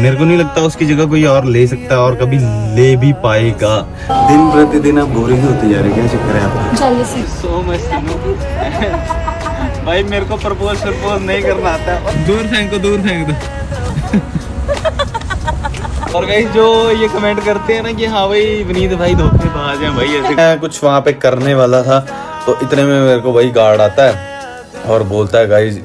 मेरे को नहीं लगता उसकी जगह कोई और ले सकता है और कभी ले भी पाएगा। दिन प्रतिदिन आप बोरिंग होते जा रहे, क्या चक्कर है आपका? सो मच भाई मेरे को प्रपोज नहीं करना आता है। दूर फेंक दो। और गाइस जो ये कमेंट करते हैं ना कि हाँ भाई विनीत भाई धोखेबाज हैं भाई, ऐसे मैं कुछ वहाँ पे करने वाला था तो इतने में मेरे को वही गार्ड आता है और बोलता है guys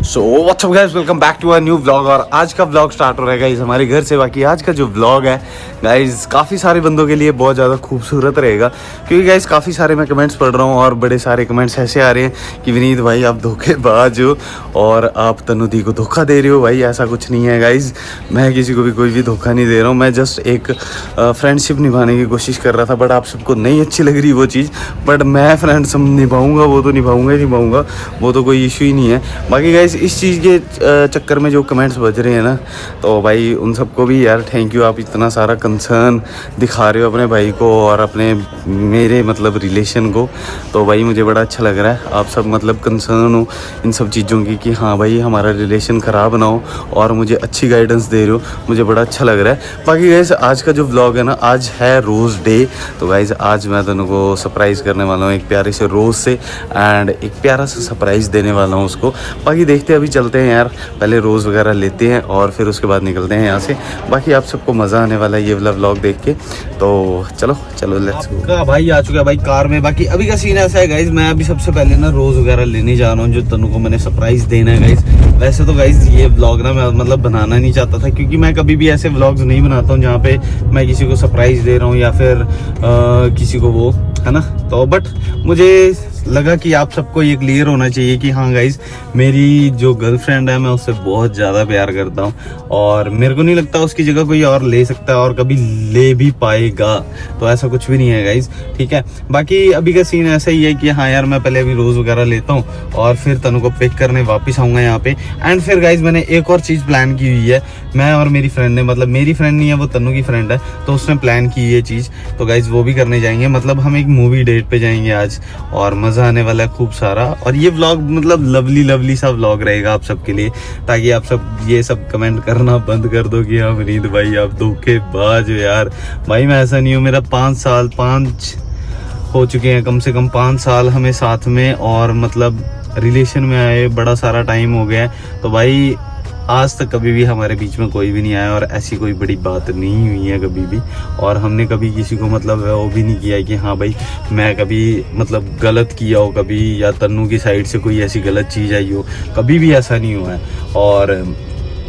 so what's up guys, welcome back to a new vlog. और आज का व्लॉग स्टार्ट हो रहा है गाइस हमारे घर से। बाकी आज का जो व्लॉग है गाइस काफ़ी सारे बंदों के लिए बहुत ज़्यादा खूबसूरत रहेगा, क्योंकि गाइस काफ़ी सारे मैं कमेंट्स पढ़ रहा हूँ और बड़े सारे कमेंट्स ऐसे आ रहे हैं कि विनीत भाई आप धोखेबाज हो और आप तनुदी को धोखा दे रहे हो। भाई ऐसा कुछ नहीं है गाइस, मैं किसी को भी कोई भी धोखा नहीं दे रहा हूँ। मैं जस्ट एक फ्रेंडशिप निभाने की कोशिश कर रहा था, बट आप सबको नहीं अच्छी लग रही वो चीज़, बट मैं फ्रेंड्स निभाऊँगा, वो तो निभाऊँगा ही निभाऊँगा, वो तो कोई इशू ही नहीं है। बाकी गाइस इस चीज़ के चक्कर में जो कमेंट्स बज रहे हैं ना, तो भाई उन सबको भी यार थैंक यू, आप इतना सारा कंसर्न दिखा रहे हो अपने भाई को और अपने मेरे मतलब रिलेशन को, तो भाई मुझे बड़ा अच्छा लग रहा है। आप सब मतलब कंसर्न हो इन सब चीज़ों की कि हाँ भाई हमारा रिलेशन ख़राब ना हो और मुझे अच्छी गाइडेंस दे रहे हो, मुझे बड़ा अच्छा लग रहा है। बाकी गाइस आज का जो व्लॉग है ना, आज है रोज़ डे, तो गाइस आज मैं दोनों को सरप्राइज़ करने वाला हूँ एक प्यारे से रोज़ से, एंड एक प्यारा सा सरप्राइज़ देने वाला हूँ उसको। बाकी देखते हैं, अभी चलते हैं यार, पहले रोज़ वगैरह लेते हैं और फिर उसके बाद निकलते हैं यहाँ से। बाकी आप सबको मज़ा आने वाला है ये वाला व्लॉग देख के, तो चलो लेट्स गो। भाई आ चुका है भाई कार में। बाकी अभी का सीन ऐसा है गाइज, मैं अभी सबसे पहले ना रोज़ वगैरह लेने जा रहा हूँ जो तनु को मैंने सरप्राइज़ देना है गाइज। वैसे तो गाइज ये व्लॉग ना मैं मतलब बनाना नहीं चाहता था, क्योंकि मैं कभी भी ऐसे व्लॉग्स नहीं बनाता हूँ जहाँ पे मैं किसी को सरप्राइज़ दे रहा हूँ या फिर किसी को वो है ना, तो बट मुझे लगा कि आप सबको ये क्लियर होना चाहिए कि हाँ गाइज मेरी जो गर्लफ्रेंड है मैं उससे बहुत ज़्यादा प्यार करता हूँ और मेरे को नहीं लगता उसकी जगह कोई और ले सकता है और कभी ले भी पाएगा, तो ऐसा कुछ भी नहीं है गाइज, ठीक है। बाकी अभी का सीन ऐसा ही है कि हाँ यार मैं पहले अभी रोज़ वगैरह लेता हूँ और फिर तनु को पिक करने वापस आऊँगा यहाँ पे। एंड फिर गाइज मैंने एक और चीज़ प्लान की हुई है, मैं और मेरी फ्रेंड ने, मतलब मेरी फ्रेंड नहीं है वो तनु की फ्रेंड है, तो उसने प्लान की ये चीज़, तो गाइज वो भी करने जाएंगे। मतलब हम एक मूवी डेट पे जाएंगे आज और मज़ा आने वाला है खूब सारा। और ये व्लॉग मतलब लवली सा व्लॉग रहेगा आप सबके लिए, ताकि आप सब ये सब कमेंट करना बंद कर दो कि हाँ विनीत भाई आप धोखेबाज हो यार। भाई मैं ऐसा नहीं हूँ, मेरा 5 हो चुके हैं, कम से कम 5 साल हमें साथ में और मतलब रिलेशन में आए बड़ा सारा टाइम हो गया है, तो भाई आज तक कभी भी हमारे बीच में कोई भी नहीं आया और ऐसी कोई बड़ी बात नहीं हुई है कभी भी, और हमने कभी किसी को मतलब वो भी नहीं किया है कि हाँ भाई मैं कभी मतलब गलत किया हो कभी, या तन्नू की साइड से कोई ऐसी गलत चीज़ आई हो, कभी भी ऐसा नहीं हुआ है।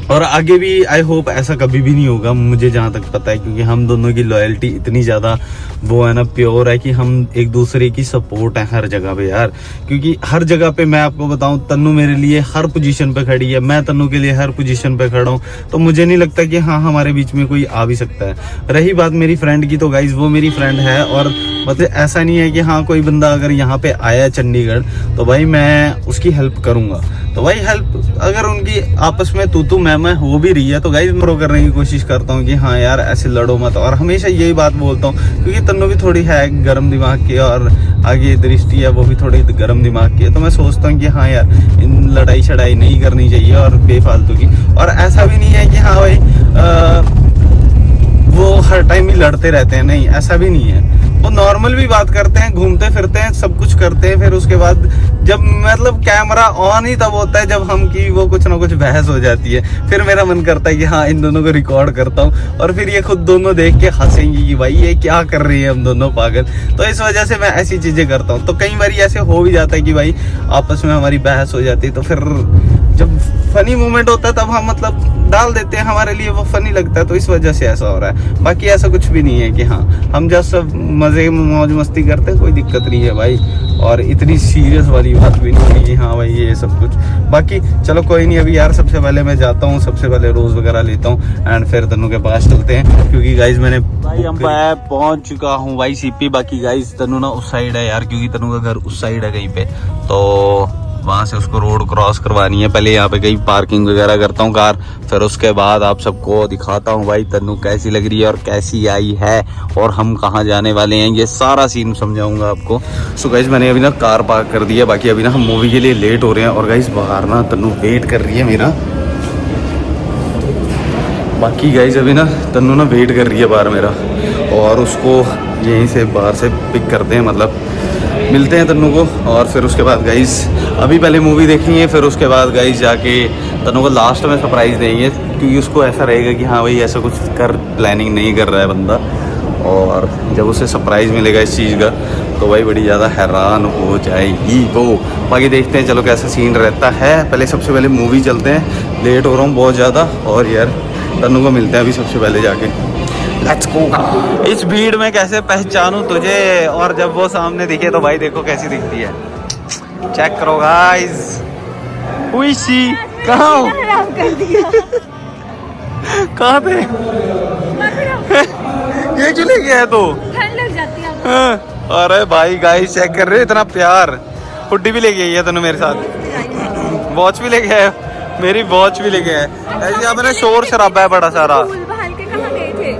और आगे भी आई होप ऐसा कभी भी नहीं होगा, मुझे जहाँ तक पता है, क्योंकि हम दोनों की लॉयल्टी इतनी ज़्यादा वो है ना प्योर है कि हम एक दूसरे की सपोर्ट है हर जगह पे यार। क्योंकि हर जगह पे मैं आपको बताऊं, तन्नू मेरे लिए हर पोजीशन पे खड़ी है, मैं तन्नू के लिए हर पोजीशन पे खड़ा हूँ, तो मुझे नहीं लगता कि हाँ हमारे बीच में कोई आ भी सकता है। रही बात मेरी फ्रेंड की, तो गाइज वो मेरी फ्रेंड है और मतलब ऐसा नहीं है कि हाँ कोई बंदा अगर यहाँ पे आया चंडीगढ़ तो भाई मैं उसकी हेल्प करूँगा, तो भाई हेल्प अगर उनकी आपस में तू मैं हो भी रही है तो गाइज मैं करने की कोशिश करता हूँ कि हाँ यार ऐसे लड़ो मत। और हमेशा यही बात बोलता हूँ, क्योंकि तन्नू भी थोड़ी है गर्म दिमाग की और आगे दृष्टि है वो भी थोड़ी गर्म दिमाग की है, तो मैं सोचता हूँ कि हाँ यार इन लड़ाई शड़ाई नहीं करनी चाहिए और बेफालतू की। और ऐसा भी नहीं है कि हाँ भाई वो हर टाइम ही लड़ते रहते हैं, नहीं ऐसा भी नहीं है, वो नॉर्मल भी बात करते हैं, घूमते फिरते हैं, सब कुछ करते हैं। फिर उसके बाद जब मतलब कैमरा ऑन ही तब होता है जब हम की वो कुछ ना कुछ बहस हो जाती है, फिर मेरा मन करता है कि हाँ इन दोनों को रिकॉर्ड करता हूँ और फिर ये खुद दोनों देख के हंसेंगी कि भाई ये क्या कर रही है हम दोनों पागल। तो इस वजह से मैं ऐसी चीज़ें करता हूँ। तो कई बार ऐसे हो भी जाता है कि भाई आपस में हमारी बहस हो जाती है, तो फिर जब फनी मोमेंट होता है तब हम मतलब डाल देते हैं, हमारे लिए वो फनी लगता है, तो इस वजह से ऐसा हो रहा है। बाकी ऐसा कुछ भी नहीं है कि हाँ हम जस्ट सब मज़े में मौज मस्ती करते हैं, कोई दिक्कत नहीं है भाई, और इतनी सीरियस वाली बात भी नहीं है कि हाँ भाई ये सब कुछ। बाकी चलो कोई नहीं, अभी यार सबसे पहले मैं जाता हूँ, सबसे पहले रोज़ वगैरह लेता हूँ एंड फिर तनु के पास चलते हैं, क्योंकि गाइज मैंने भाई मैं पहुँच चुका हूँ भाई सीपी। बाकी गाइज तनु ना उस साइड है यार, क्योंकि तनु का घर उस साइड है कहीं पे, तो वहाँ से उसको रोड क्रॉस करवानी है। पहले यहाँ पे कहीं पार्किंग वगैरह करता हूँ कार, फिर उसके बाद आप सबको दिखाता हूँ भाई तन्नू कैसी लग रही है और कैसी आई है और हम कहाँ जाने वाले हैं, ये सारा सीन समझाऊंगा आपको। सो गाइस मैंने अभी ना कार पार्क कर दी है, बाकी अभी ना हम मूवी के लिए लेट हो रहे हैं। और गाइस बाहर ना तन्नू वेट कर रही है मेरा, बाकी गाइस अभी ना तन्नू ना वेट कर रही है बाहर मेरा, और उसको यहीं से बाहर से पिक करते हैं, मतलब मिलते हैं तन्नू को। और फिर उसके बाद गाइस अभी पहले मूवी देखेंगे, फिर उसके बाद गाइस जाके तन्नू को लास्ट में सरप्राइज़ देंगे, क्योंकि उसको ऐसा रहेगा कि हाँ भाई ऐसा कुछ कर प्लानिंग नहीं कर रहा है बंदा, और जब उसे सरप्राइज़ मिलेगा इस चीज़ का तो भाई बड़ी ज़्यादा हैरान हो जाएगी वो। बाकी देखते हैं चलो कैसा सीन रहता है। पहले सबसे पहले मूवी चलते हैं, लेट हो रहा हूँ बहुत ज़्यादा, और यार तन्नू को मिलते हैं अभी सबसे पहले जाके। Let's go. इस भीड़ में कैसे पहचानूं तुझे, और जब वो सामने दिखे तो भाई देखो कैसी दिखती है, चेक करो गाइस। हुईसी कहाँ हो? कहाँ थे? ये क्यों लेके आया तो? ठंड लग जाती है। अरे भाई गाइस चेक कर रहे हो, इतना प्यार। हुड्डी भी लेके आई है तन्नू मेरे साथ, वॉच भी लेके आया, मेरी वॉच भी लेके आया। ऐसे यहाँ पे शोर शराबा है बड़ा सारा। कहाँ गए थे?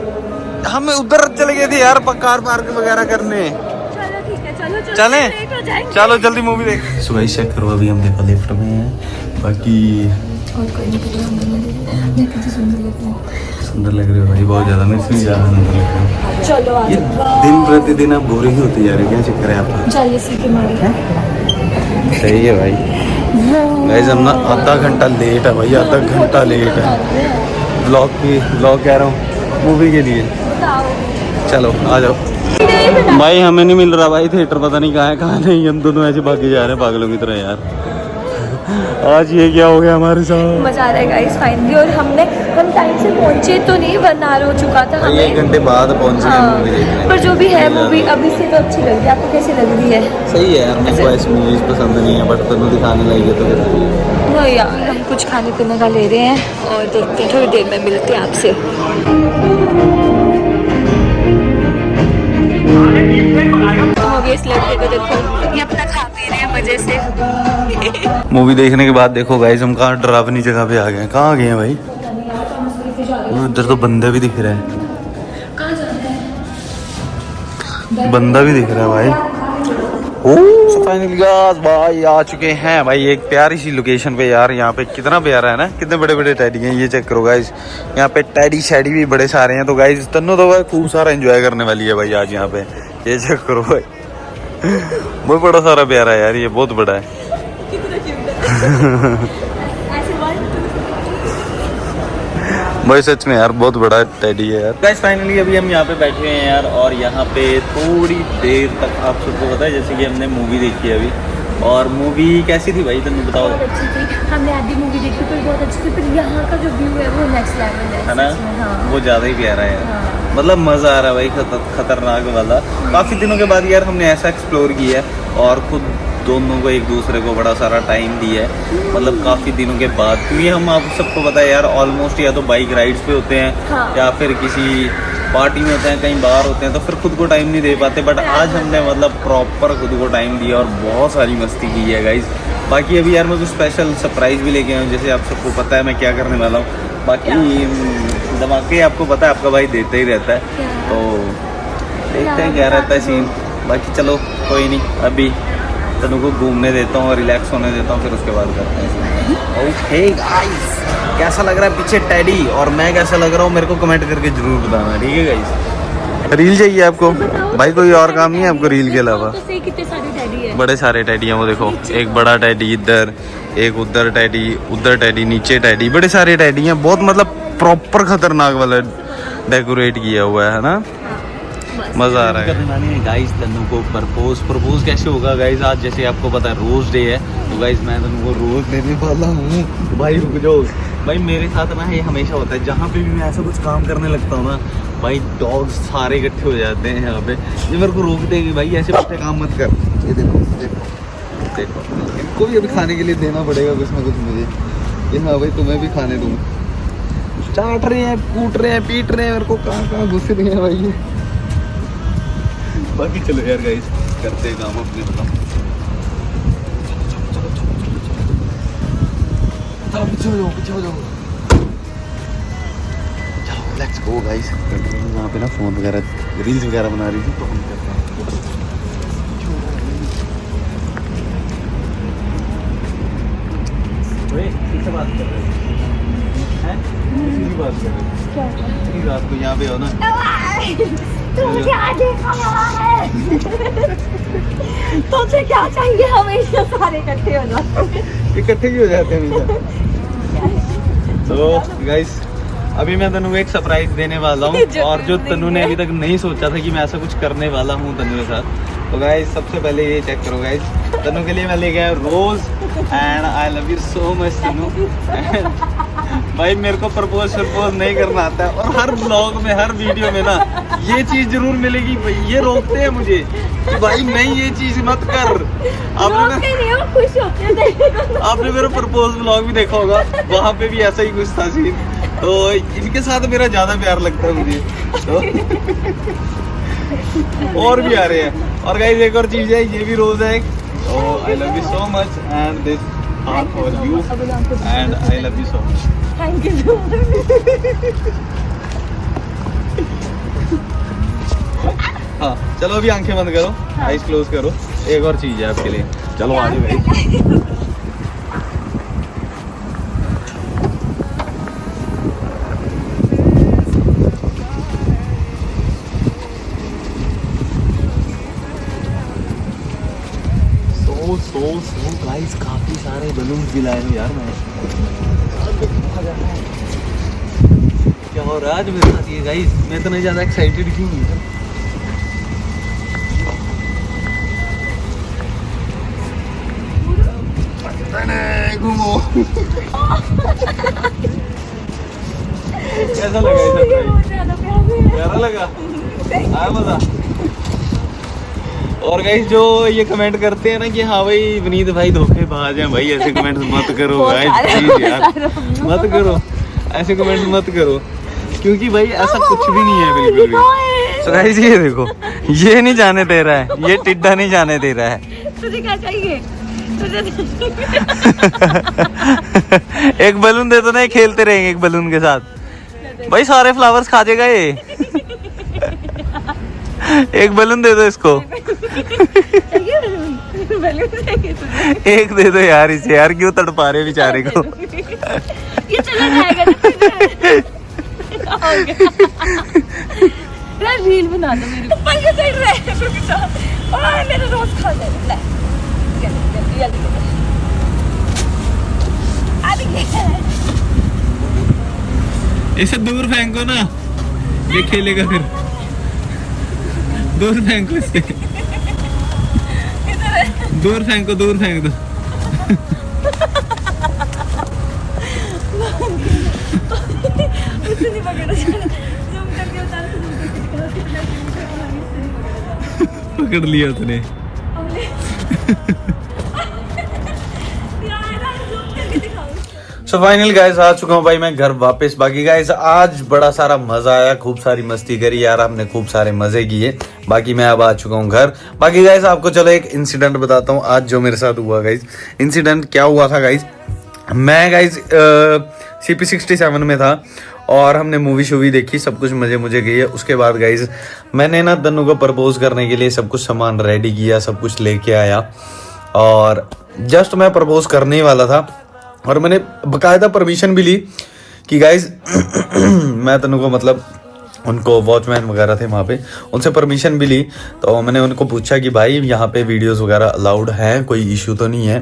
हम उधर चले गए थे यार कार पार्क वगैरह करने। चलो ठीक है, चलो चले लेट हो जाएंगे। चलो जल्दी मूवी देख। सुबह चेक करो, अभी हम देखो लिफ्ट में हैं, बाकी और कोई नहीं, कितनी सुंदर लग रही है। सुंदर लग रहे हो भाई, बहुत ज़्यादा। मेरे से भी ज़्यादा सुंदर लग रहे हो। चलो आ ये दिन प्रतिदिन आप गोरे ही होते जा रहे हो, क्या चक्कर है आपका? चलिए सीखे मारे। सही है भाई। गाइस हम ना आधा घंटा लेट है भाई, आधा घंटा लेट है ब्लॉग कह रहा हूँ मूवी के लिए। चलो आ जाओ भाई। हमें नहीं मिल रहा भाई थिएटर, पता नहीं कहाँ है कहाँ नहीं। हम दोनों ऐसे भागे जा रहे हैं पागलों की तरह यार। आज ये क्या हो गया हमारे साथ? मजा आ रहा है गाइस फाइनली। और हम टाइम से पहुंचे तो नहीं, वरना हो चुका था हमें। 1 घंटे बाद पहुंचे हैं मूवी देखने। पर जो भी है मूवी अभी से तो अच्छी लग रही है। आपको कैसी लग रही है? सही है यार, मेरे को ऐसी मूवीज पसंद नहीं है, बट तन्नू दिखाने लगी है तो कैसी है? वो यार हम कुछ खाने पीने का ले रहे हैं और देखते हैं, थोड़ी देर में मिलते हैं आपसे। हो गया इस लड़के को, देखो ये अपना खा पी रहे हैं मजे से। मूवी देखने के बाद देखो गाइस हम कहाँ डरावनी जगह पे आ गए हैं। कहाँ आ गए हैं भाई? उधर तो बंदा भी दिख रहा है, बंदा भी दिख रहा है भाई। फाइनली भाई आ चुके हैं भाई एक प्यारी सी लोकेशन पे यार। यहाँ पे कितना प्यारा है ना, कितने बड़े बड़े टैडी हैं, ये चेक करो गाइस। यहाँ पे टैडी शैडी भी बड़े सारे हैं। तो गाइस तन्नू तो भाई खूब सारा एंजॉय करने वाली है भाई आज यहाँ पे, ये चेक करो भाई। बहुत बड़ा सारा प्यारा है यार, ये बहुत बड़ा है। भाई सच में यार बहुत बड़ा टैडी है यार। गाइस फाइनली अभी हम यहाँ पे बैठे हैं यार, और यहाँ पे थोड़ी देर तक आप सबको पता है जैसे कि हमने मूवी देखी है अभी। और मूवी कैसी थी भाई तन्नू बताओ? बहुत अच्छी थी। हमने आधी मूवी देखी तो बहुत अच्छी थी, पर यहाँ का जो व्यू है वो नेक्स्ट लेवल है ना? हाँ। वो ज़्यादा ही प्यारा है यार। हाँ। मतलब मज़ा आ रहा है भाई, खतरनाक वाला। काफ़ी दिनों के बाद यार हमने ऐसा एक्सप्लोर किया है, और खुद दोनों को एक दूसरे को बड़ा सारा टाइम दिया है, मतलब काफ़ी दिनों के बाद। क्योंकि हम आप सबको पता है यार ऑलमोस्ट या तो बाइक राइड्स पे होते हैं, हाँ। या फिर किसी पार्टी में होते हैं, कहीं बाहर होते हैं, तो फिर खुद को टाइम नहीं दे पाते। बट आज हमने मतलब प्रॉपर खुद को टाइम दिया और बहुत सारी मस्ती की है गाइज। बाकी अभी यार मैं कुछ स्पेशल सरप्राइज़ भी लेके आया हूँ, जैसे आप सबको पता है मैं क्या करने वाला हूँ। बाकी धमाके आपको पता है, आपका भाई देता ही रहता है, तो देखते हैं क्या रहता है सीन। बाकी चलो कोई नहीं, अभी तन्नू को घूमने देता हूँ और रिलैक्स होने देता हूँ, फिर उसके बाद करते हैं। ओके गाइस, कैसा लग रहा है पीछे टैडी और मैं कैसा लग रहा हूँ मेरे को कमेंट करके जरूर बताना, ठीक है गाइस। रील चाहिए आपको भाई? कोई और काम नहीं है आपको रील के अलावा? कितने सारे टैडी है, बड़े सारे टैडी हैं, वो देखो एक बड़ा टैडी इधर, एक उधर टैडी, नीचे टैडी, बड़े सारे टैडी हैं। बहुत मतलब प्रॉपर खतरनाक वाला डेकोरेट किया हुआ है ना, मज़ा आ रहा है। करने वाले हैं गाइस तन्नू को प्रपोज कैसे होगा गाइस? आज जैसे आपको पता है रोज़ डे है, तो गाइस मैं तन्नू को रोज़ देने वाला हूँ। भाई रुक जाओ भाई, मेरे साथ ना ये हमेशा होता है, जहाँ पे भी मैं ऐसा कुछ काम करने लगता हूँ ना भाई, डॉग्स सारे इकट्ठे हो जाते हैं यहाँ पे। ये मेरे को रोक देंगे भाई ऐसे बच्चे काम मत कर। ये देखो देखो देखो, इनको भी अभी खाने के लिए देना पड़ेगा कुछ ना कुछ मुझे। ये हाँ भाई तुम्हें भी खाने दूँ। चाट रहे हैं, कूट रहे हैं, पीट रहे हैं, मेरे को कहाँ घुस रही है भाई। बाकी चलो यार गाइस करते हैं काम अपने, बताओ। पीछे हो जाओ। चलो लेट्स गो गाइस। वहाँ पे ना फोन वगैरह रील्स वगैरह बना रही थी तो हम करते हैं। किससे बात कर रहे हैं? किसी बात कर रहे हैं? क्या? रात को यहाँ पे हो ना? तुम क्या देखा रहा है? तुझे क्या चाहिए? हमेशा सारे इकट्ठे हो जाते हैं। इकट्ठे क्यों हो जाते हैं हमेशा? तो गाइस अभी मैं तनु को एक सरप्राइज देने वाला हूँ और जो तनु ने अभी तक नहीं सोचा था कि मैं ऐसा कुछ करने वाला हूँ तनु के साथ। तो गाइस सबसे पहले ये चेक करो गाइस, तनु के लिए मैं ले गया rose and I love you so much Tanu. भाई मेरे को प्रपोज नहीं करना आता है और हर ब्लॉग में हर वीडियो में ना ये चीज जरूर मिलेगी। भाई ये रोकते हैं मुझे कि भाई नहीं ये चीज मत कर। आपने मेरा प्रपोज ब्लॉग भी देखा होगा, वहाँ पे भी ऐसा ही कुछ था सीन। तो इनके साथ मेरा ज्यादा प्यार लगता है मुझे तो और भी आ रहे हैं। और गाइस एक और चीज है, ये भी रोज है। आई love you so much and this heart for you and I love you so much. Thank you so much. हाँ चलो अभी आंखें बंद करो, आइज क्लोज करो। एक और चीज है आपके लिए, चलो आ जाओ भाई। सो गाइस काफी सारे बलून भी लाए हो यार मैं। क्या हो रहा है आज मेरे साथ ये गाइस? मैं तो नहीं ज्यादा एक्साइटेड क्यों हूँ? घूमो। कैसा लगा ये सरप्राइज? प्यारा लगा? आया मजा? और गाइस जो ये कमेंट करते हैं ना कि हाँ भाई विनीत भाई धोखेबाज हैं, भाई ऐसे कमेंट मत करो गाइस प्लीज यार, मत करो ऐसे कमेंट मत करो क्योंकि भाई ऐसा कुछ भी नहीं है बिल्कुल भी। तो गाइस ये देखो, ये नहीं जाने दे रहा है, ये टिड्डा नहीं जाने दे रहा है। तुझे क्या चाहिए? एक बलून दे दो ना, खेलते रहेंगे एक बलून के साथ। भाई सारे फ्लावर्स खा जाएगा ये। एक बलून दे दो इसको। एक दे दो यार इसे, यार क्यों तड़पा रहे बेचारे को। ये चला जाएगा रील बना दो मेरे मेरा रोज खा जाएगा। इसे दूर फेंको ना, ये खेलेगा फिर। दूर फेंको इसे, दूर फेंको, दूर फेंक दो। पकड़ लिया उसने। सो फाइनल गाइस आ चुका हूँ भाई मैं घर वापस। बाकी गाइस आज बड़ा सारा मजा आया, खूब सारी मस्ती करी यार, हमने खूब सारे मजे किए। बाकी मैं अब आ चुका हूँ घर। बाकी गाइस आपको चलो एक इंसिडेंट बताता हूँ आज जो मेरे साथ हुआ गाइस। इंसिडेंट क्या हुआ था गाइस, मैं गाइस CP67 में था और हमने मूवी शूवी देखी, सब कुछ मजे मुझे गई है। उसके बाद गाइस मैंने ना तन्नू को प्रपोज करने के लिए सब कुछ सामान रेडी किया, सब कुछ लेके आया और जस्ट मैं प्रपोज करने ही वाला था और मैंने बकायदा परमिशन भी ली कि गाइस मैं तन्नू को मतलब उनको वॉचमैन वगैरह थे वहाँ पे, उनसे परमिशन भी ली। तो मैंने उनको पूछा कि भाई यहाँ पे वीडियोस वगैरह अलाउड हैं, कोई इशू तो नहीं है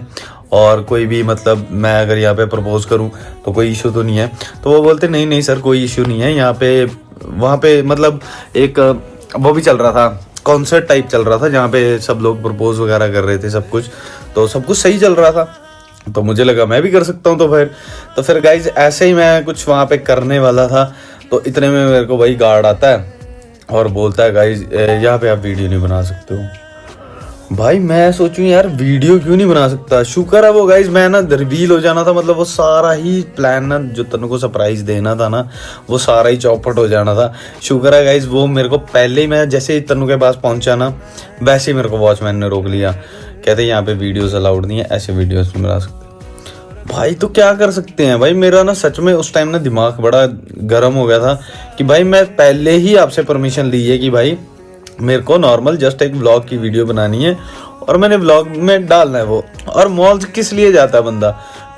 और कोई भी मतलब मैं अगर यहाँ पे प्रपोज करूँ तो कोई इशू तो नहीं है। तो वो बोलते नहीं नहीं सर कोई इशू नहीं है यहाँ पे। वहाँ पे मतलब एक वो भी चल रहा था, कॉन्सर्ट टाइप चल रहा था जहाँ पे सब लोग प्रपोज वगैरह कर रहे थे, सब कुछ तो सब कुछ सही चल रहा था। तो मुझे लगा मैं भी कर सकता हूँ। तो फिर गाइज ऐसे ही मैं कुछ वहाँ पे करने वाला था तो इतने में मेरे को वही गार्ड आता है और बोलता है गाइज यहाँ पे आप वीडियो नहीं बना सकते हो। भाई मैं सोचूं यार वीडियो क्यों नहीं बना सकता, शुक्र है वो गाइज मैं ना रिवील हो जाना था, मतलब वो सारा ही प्लान ना जो तनु को सरप्राइज देना था ना वो सारा ही चौपट हो जाना था। शुक्र है गाइज वो मेरे को पहले ही, मैं जैसे ही तनु के पास पहुंचा ना वैसे ही मेरे को वॉचमैन ने रोक लिया, कहते यहाँ पे वीडियोस अलाउड नहीं है, ऐसे वीडियोस नहीं बना सकते। भाई तो क्या कर सकते हैं भाई, मेरा ना सच में उस टाइम ना दिमाग बड़ा गर्म हो गया था कि भाई मैं पहले ही आपसे परमिशन ली है कि भाई मेरे को नॉर्मल जस्ट एक व्लॉग की वीडियो बनानी है और मैंने व्लॉग में डालना है वो। और मॉल किस लिए जाता है बंदा,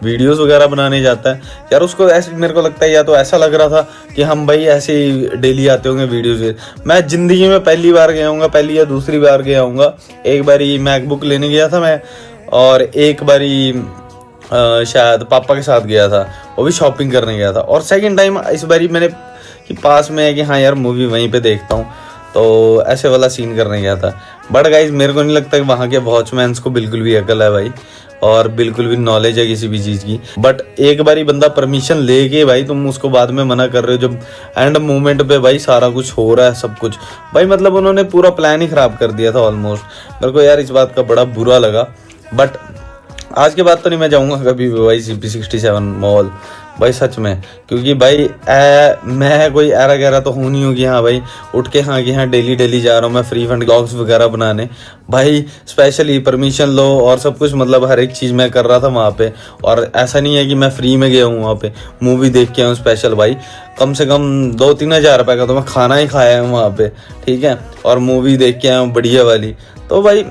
वीडियोस वगैरह बनाने जाता है यार। उसको ऐसे मेरे को लगता है, या तो ऐसा लग रहा था कि हम भाई ऐसे ही डेली आते होंगे वीडियोस। मैं जिंदगी में पहली बार गया हूँगा, पहली या दूसरी बार गया हूँगा। एक बारी मैकबुक लेने गया था मैं, और एक बारी शायद पापा के साथ गया था, वो भी शॉपिंग करने गया था। और सेकंड टाइम इस बारी मैंने कि पास में है कि हाँ यार मूवी वहीं पे देखता हूँ, तो ऐसे वाला सीन करने गया था। बट गाइज मेरे को नहीं लगता कि वहाँ के वॉचमैन्स को बिल्कुल भी अकल है भाई, और बिल्कुल भी नॉलेज है किसी भी चीज़ की। बट एक बारी बंदा परमिशन लेके भाई तुम उसको बाद में मना कर रहे हो, जब एंड मोमेंट पे भाई सारा कुछ हो रहा है सब कुछ। भाई मतलब उन्होंने पूरा प्लान ही ख़राब कर दिया था ऑलमोस्ट। मेरे को यार इस बात का बड़ा बुरा लगा। बट आज के बाद तो नहीं मैं जाऊँगा कभी भी भाई CP67 मॉल भाई, सच में। क्योंकि भाई मैं कोई ऐरा गहरा तो हूँ नहीं हूँ कि हाँ भाई उठ के हाँ कि हाँ डेली जा रहा हूँ मैं फ्री फंड ब्लॉग्स वगैरह बनाने। भाई स्पेशली परमिशन लो और सब कुछ, मतलब हर एक चीज़ मैं कर रहा था वहाँ पे। और ऐसा नहीं है कि मैं फ्री में गया हूँ वहाँ पे, मूवी देख के आऊँ स्पेशल। भाई कम से कम 2-3 हज़ार रुपये का तो मैं खाना ही खाया हूँ वहाँ पे, ठीक है, और मूवी देख के आया हूँ बढ़िया वाली। तो भाई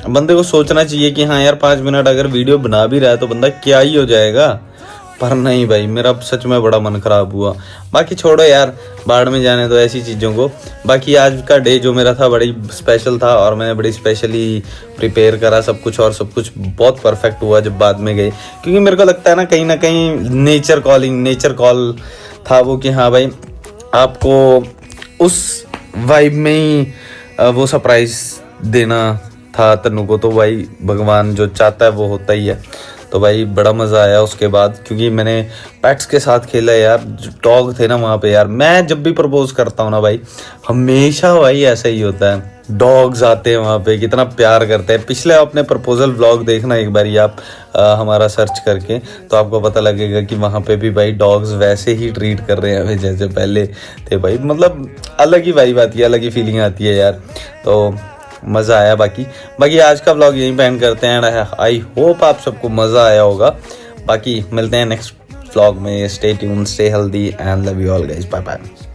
बंदे को सोचना चाहिए कि हाँ यार 5 मिनट अगर वीडियो बना भी रहा है तो बंदा क्या ही हो जाएगा। पर नहीं भाई, मेरा सच में बड़ा मन खराब हुआ। बाकी छोड़ो यार, बाढ़ में जाने दो ऐसी चीज़ों को। बाकी आज का डे जो मेरा था बड़ी स्पेशल था, और मैंने बड़ी स्पेशली प्रिपेयर करा सब कुछ, और सब कुछ बहुत परफेक्ट हुआ जब बाद में गए। क्योंकि मेरे को लगता है ना कहीं नेचर कॉल था वो, कि हाँ भाई आपको उस वाइब में ही वो सरप्राइज देना था तन्नू को। तो भाई भगवान जो चाहता है वो होता ही है। तो भाई बड़ा मज़ा आया उसके बाद, क्योंकि मैंने पेट्स के साथ खेला यार। जो डॉग थे ना वहाँ पे यार, मैं जब भी प्रपोज करता हूँ ना भाई, हमेशा भाई ऐसा ही होता है। डॉग्स आते हैं वहाँ पे, कितना प्यार करते हैं। पिछले अपने प्रपोजल व्लॉग देखना एक बार आप हमारा सर्च करके, तो आपको पता लगेगा कि वहाँ पे भी भाई डॉग्स वैसे ही ट्रीट कर रहे हैं हमें जैसे पहले थे भाई। मतलब अलग ही वाइब आती है, अलग ही फीलिंग आती है यार। तो मज़ा आया। बाकी आज का व्लॉग यहीं पे एंड करते हैं। आई होप आप सबको मज़ा आया होगा। बाकी मिलते हैं नेक्स्ट व्लॉग में। Stay tuned, stay healthy and love you all guys, bye bye.